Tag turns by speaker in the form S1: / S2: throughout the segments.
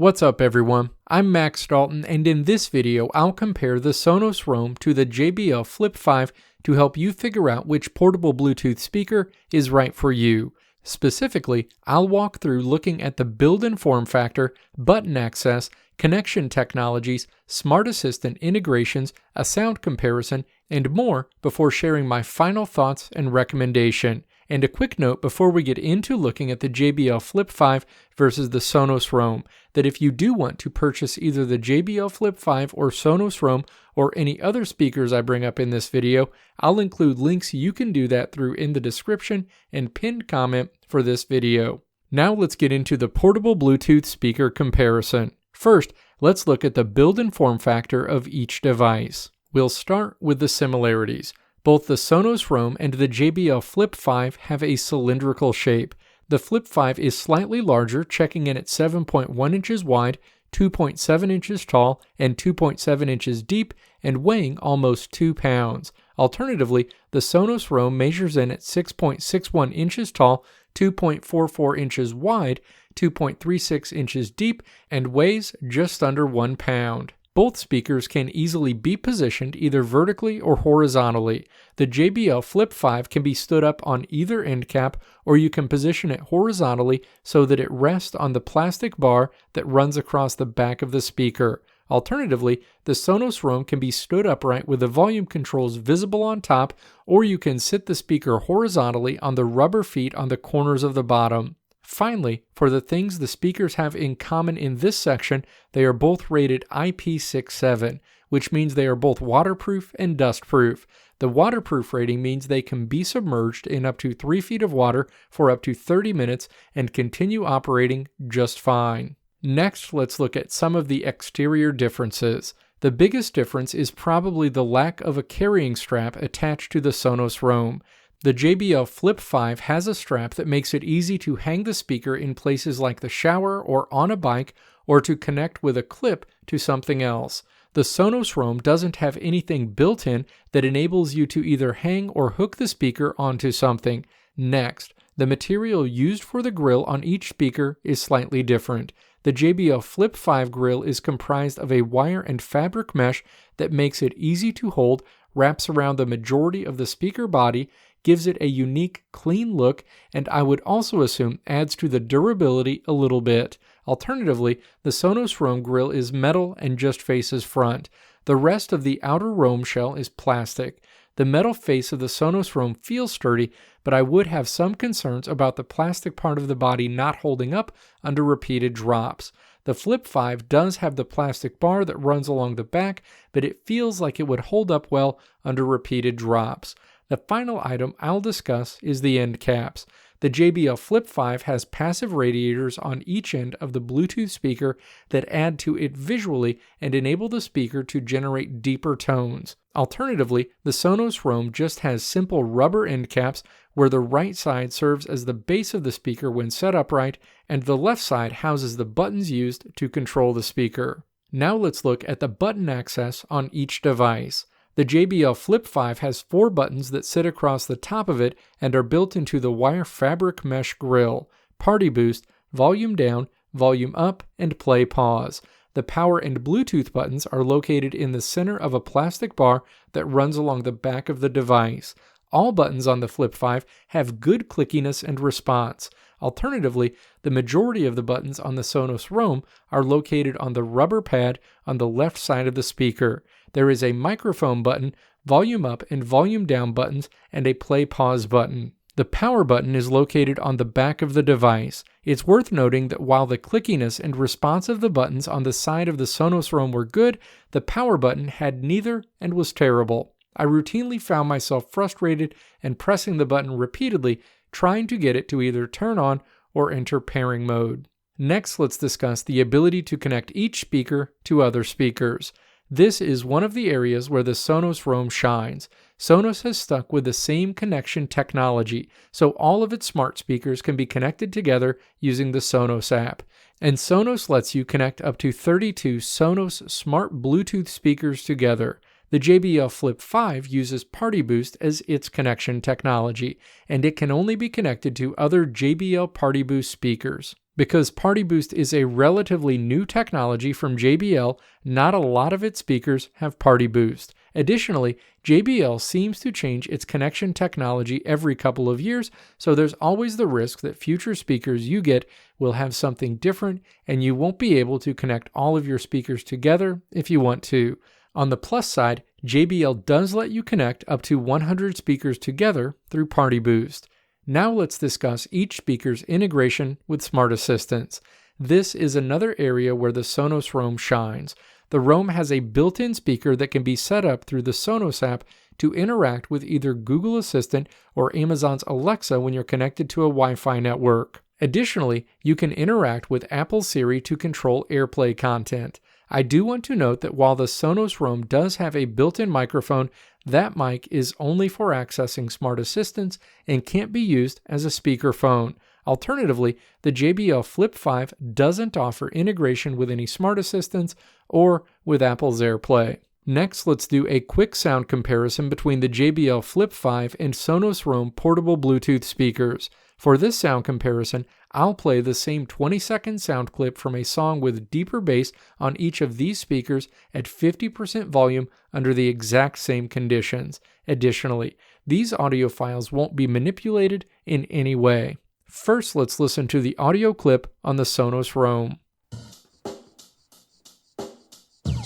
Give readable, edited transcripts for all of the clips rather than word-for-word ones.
S1: What's up everyone, I'm Max Dalton, and in this video I'll compare the Sonos Roam to the JBL Flip 5 to help you figure out which portable Bluetooth speaker is right for you. Specifically, I'll walk through looking at the build and form factor, button access, connection technologies, smart assistant integrations, a sound comparison, and more before sharing my final thoughts and recommendation. And a quick note before we get into looking at the JBL Flip 5 versus the Sonos Roam, that if you do want to purchase either the JBL Flip 5 or Sonos Roam or any other speakers I bring up in this video, I'll include links you can do that through in the description and pinned comment for this video. Now let's get into the portable Bluetooth speaker comparison. First, let's look at the build and form factor of each device. We'll start with the similarities. Both the Sonos Roam and the JBL Flip 5 have a cylindrical shape. The Flip 5 is slightly larger, checking in at 7.1 inches wide, 2.7 inches tall, and 2.7 inches deep, and weighing almost 2 pounds. Alternatively, the Sonos Roam measures in at 6.61 inches tall, 2.44 inches wide, 2.36 inches deep, and weighs just under 1 pound. Both speakers can easily be positioned either vertically or horizontally. The JBL Flip 5 can be stood up on either end cap, or you can position it horizontally so that it rests on the plastic bar that runs across the back of the speaker. Alternatively, the Sonos Roam can be stood upright with the volume controls visible on top, or you can sit the speaker horizontally on the rubber feet on the corners of the bottom. Finally, for the things the speakers have in common in this section, they are both rated IP67, which means they are both waterproof and dustproof. The waterproof rating means they can be submerged in up to 3 feet of water for up to 30 minutes and continue operating just fine. Next, let's look at some of the exterior differences. The biggest difference is probably the lack of a carrying strap attached to the Sonos Roam. The JBL Flip 5 has a strap that makes it easy to hang the speaker in places like the shower or on a bike, or to connect with a clip to something else. The Sonos Roam doesn't have anything built in that enables you to either hang or hook the speaker onto something. Next, the material used for the grill on each speaker is slightly different. The JBL Flip 5 grill is comprised of a wire and fabric mesh that makes it easy to hold, wraps around the majority of the speaker body, gives it a unique, clean look, and I would also assume adds to the durability a little bit. Alternatively, the Sonos Roam grill is metal and just faces front. The rest of the outer Roam shell is plastic. The metal face of the Sonos Roam feels sturdy, but I would have some concerns about the plastic part of the body not holding up under repeated drops. The Flip 5 does have the plastic bar that runs along the back, but it feels like it would hold up well under repeated drops. The final item I'll discuss is the end caps. The JBL Flip 5 has passive radiators on each end of the Bluetooth speaker that add to it visually and enable the speaker to generate deeper tones. Alternatively, the Sonos Roam just has simple rubber end caps where the right side serves as the base of the speaker when set upright, and the left side houses the buttons used to control the speaker. Now let's look at the button access on each device. The JBL Flip 5 has 4 buttons that sit across the top of it and are built into the wire fabric mesh grill: Party Boost, Volume Down, Volume Up, and Play Pause. The power and Bluetooth buttons are located in the center of a plastic bar that runs along the back of the device. All buttons on the Flip 5 have good clickiness and response. Alternatively, the majority of the buttons on the Sonos Roam are located on the rubber pad on the left side of the speaker. There is a microphone button, volume up and volume down buttons, and a play pause button. The power button is located on the back of the device. It's worth noting that while the clickiness and response of the buttons on the side of the Sonos Roam were good, the power button had neither and was terrible. I routinely found myself frustrated and pressing the button repeatedly, trying to get it to either turn on or enter pairing mode. Next, let's discuss the ability to connect each speaker to other speakers. This is one of the areas where the Sonos Roam shines. Sonos has stuck with the same connection technology, so all of its smart speakers can be connected together using the Sonos app. And Sonos lets you connect up to 32 Sonos smart Bluetooth speakers together. The JBL Flip 5 uses Party Boost as its connection technology, and it can only be connected to other JBL Party Boost speakers. Because Party Boost is a relatively new technology from JBL, not a lot of its speakers have Party Boost. Additionally, JBL seems to change its connection technology every couple of years, so there's always the risk that future speakers you get will have something different and you won't be able to connect all of your speakers together if you want to. On the plus side, JBL does let you connect up to 100 speakers together through Party Boost. Now let's discuss each speaker's integration with Smart Assistants. This is another area where the Sonos Roam shines. The Roam has a built-in speaker that can be set up through the Sonos app to interact with either Google Assistant or Amazon's Alexa when you're connected to a Wi-Fi network. Additionally, you can interact with Apple Siri to control AirPlay content. I do want to note that while the Sonos Roam does have a built-in microphone, that mic is only for accessing Smart Assistants and can't be used as a speakerphone. Alternatively, the JBL Flip 5 doesn't offer integration with any Smart Assistants or with Apple's AirPlay. Next, let's do a quick sound comparison between the JBL Flip 5 and Sonos Roam portable Bluetooth speakers. For this sound comparison, I'll play the same 20-second sound clip from a song with deeper bass on each of these speakers at 50% volume under the exact same conditions. Additionally, these audio files won't be manipulated in any way. First, let's listen to the audio clip on the Sonos Roam.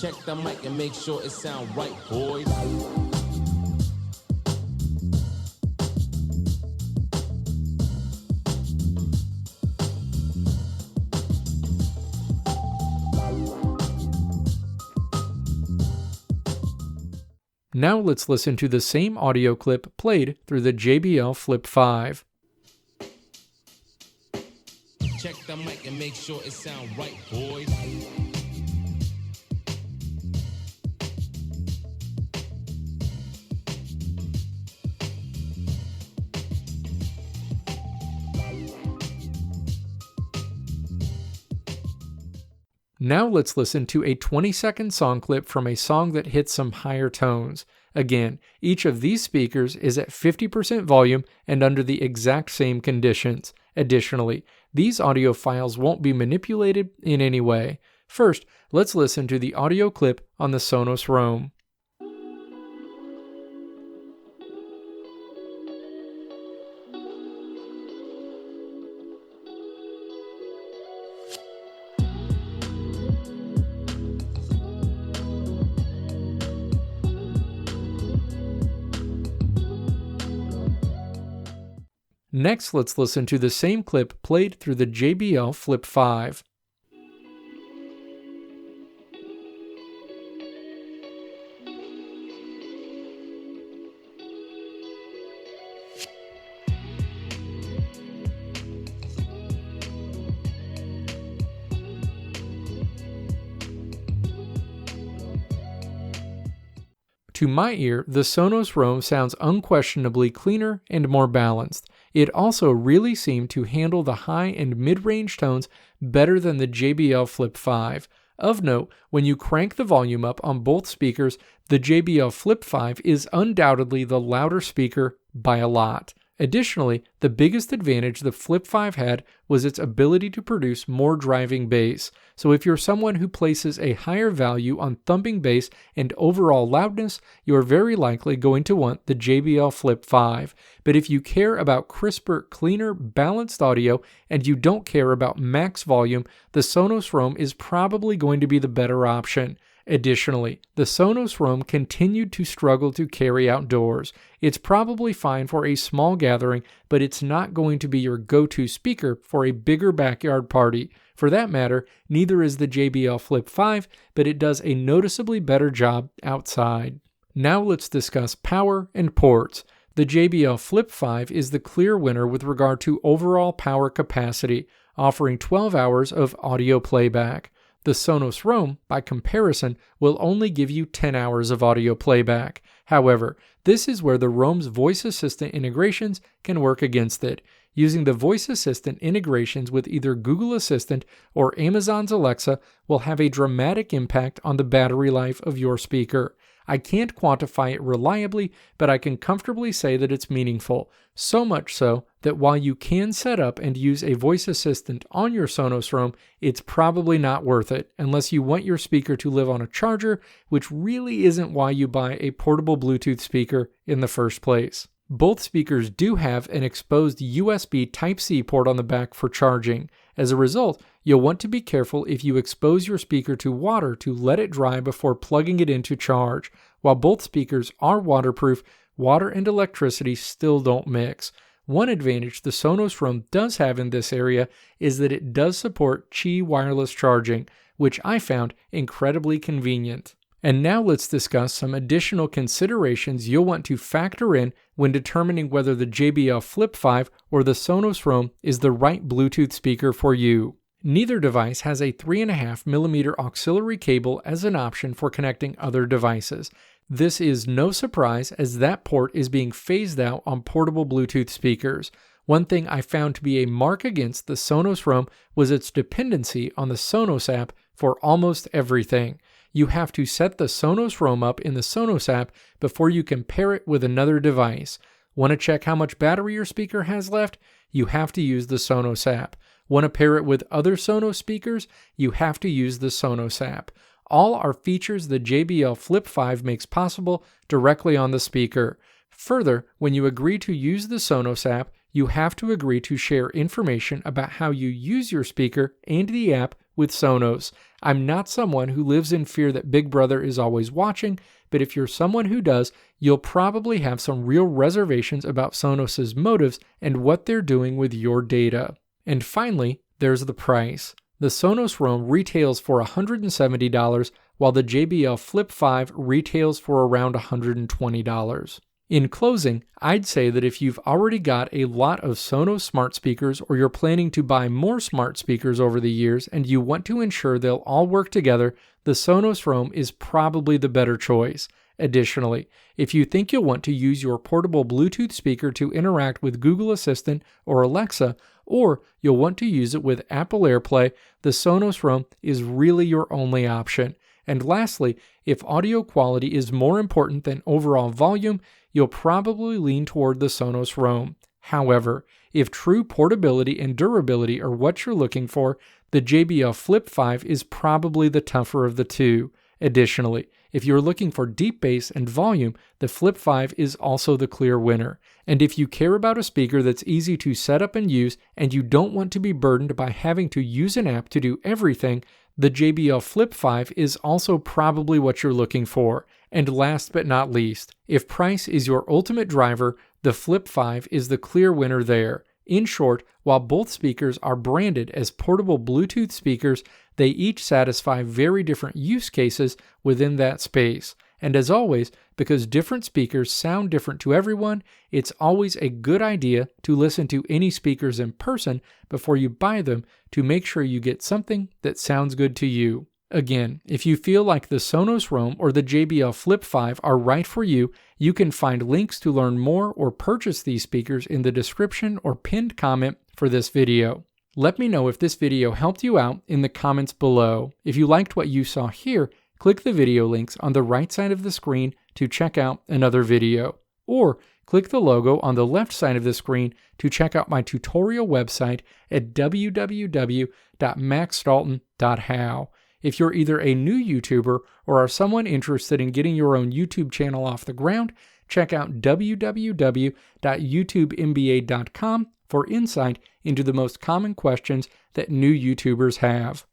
S2: Check the mic and make sure it sound right, boys.
S1: Now let's listen to the same audio clip played through the JBL Flip 5.
S2: Check the mic and make sure it sound right, boys.
S1: Now let's listen to a 20-second song clip from a song that hits some higher tones. Again, each of these speakers is at 50% volume and under the exact same conditions. Additionally, these audio files won't be manipulated in any way. First, let's listen to the audio clip on the Sonos Roam. Next, let's listen to the same clip played through the JBL Flip 5. To my ear, the Sonos Roam sounds unquestionably cleaner and more balanced. It also really seemed to handle the high and mid-range tones better than the JBL Flip 5. Of note, when you crank the volume up on both speakers, the JBL Flip 5 is undoubtedly the louder speaker by a lot. Additionally, the biggest advantage the Flip 5 had was its ability to produce more driving bass. So if you're someone who places a higher value on thumping bass and overall loudness, you're very likely going to want the JBL Flip 5. But if you care about crisper, cleaner, balanced audio and you don't care about max volume, the Sonos Roam is probably going to be the better option. Additionally, the Sonos Roam continued to struggle to carry outdoors. It's probably fine for a small gathering, but it's not going to be your go-to speaker for a bigger backyard party. For that matter, neither is the JBL Flip 5, but it does a noticeably better job outside. Now let's discuss power and ports. The JBL Flip 5 is the clear winner with regard to overall power capacity, offering 12 hours of audio playback. The Sonos Roam, by comparison, will only give you 10 hours of audio playback. However, this is where the Roam's voice assistant integrations can work against it. Using the voice assistant integrations with either Google Assistant or Amazon's Alexa will have a dramatic impact on the battery life of your speaker. I can't quantify it reliably, but I can comfortably say that it's meaningful. So much so that while you can set up and use a voice assistant on your Sonos Roam, it's probably not worth it unless you want your speaker to live on a charger, which really isn't why you buy a portable Bluetooth speaker in the first place. Both speakers do have an exposed USB Type-C port on the back for charging. As a result, you'll want to be careful if you expose your speaker to water to let it dry before plugging it in to charge. While both speakers are waterproof, water and electricity still don't mix. One advantage the Sonos Roam does have in this area is that it does support Qi wireless charging, which I found incredibly convenient. And now let's discuss some additional considerations you'll want to factor in when determining whether the JBL Flip 5 or the Sonos Roam is the right Bluetooth speaker for you. Neither device has a 3.5mm auxiliary cable as an option for connecting other devices. This is no surprise as that port is being phased out on portable Bluetooth speakers. One thing I found to be a mark against the Sonos Roam was its dependency on the Sonos app for almost everything. You have to set the Sonos Roam up in the Sonos app before you can pair it with another device. Want to check how much battery your speaker has left? You have to use the Sonos app. Want to pair it with other Sonos speakers? You have to use the Sonos app. All are features the JBL Flip 5 makes possible directly on the speaker. Further, when you agree to use the Sonos app, you have to agree to share information about how you use your speaker and the app with Sonos. I'm not someone who lives in fear that Big Brother is always watching, but if you're someone who does, you'll probably have some real reservations about Sonos's motives and what they're doing with your data. And finally, there's the price. The Sonos Roam retails for $170, while the JBL Flip 5 retails for around $120. In closing, I'd say that if you've already got a lot of Sonos smart speakers or you're planning to buy more smart speakers over the years and you want to ensure they'll all work together, the Sonos Roam is probably the better choice. Additionally, if you think you'll want to use your portable Bluetooth speaker to interact with Google Assistant or Alexa, or you'll want to use it with Apple AirPlay, the Sonos Roam is really your only option. And lastly, if audio quality is more important than overall volume, you'll probably lean toward the Sonos Roam. However, if true portability and durability are what you're looking for, the JBL Flip 5 is probably the tougher of the two. Additionally, if you're looking for deep bass and volume, the Flip 5 is also the clear winner. And if you care about a speaker that's easy to set up and use, and you don't want to be burdened by having to use an app to do everything, the JBL Flip 5 is also probably what you're looking for. And last but not least, if price is your ultimate driver, the Flip 5 is the clear winner there. In short, while both speakers are branded as portable Bluetooth speakers, they each satisfy very different use cases within that space. And as always, because different speakers sound different to everyone, it's always a good idea to listen to any speakers in person before you buy them to make sure you get something that sounds good to you. Again, if you feel like the Sonos Roam or the JBL Flip 5 are right for you, you can find links to learn more or purchase these speakers in the description or pinned comment for this video. Let me know if this video helped you out in the comments below. If you liked what you saw here, click the video links on the right side of the screen to check out another video. Or click the logo on the left side of the screen to check out my tutorial website at www.maxdalton.how. If you're either a new YouTuber or are someone interested in getting your own YouTube channel off the ground, check out www.youtubemba.com for insight into the most common questions that new YouTubers have.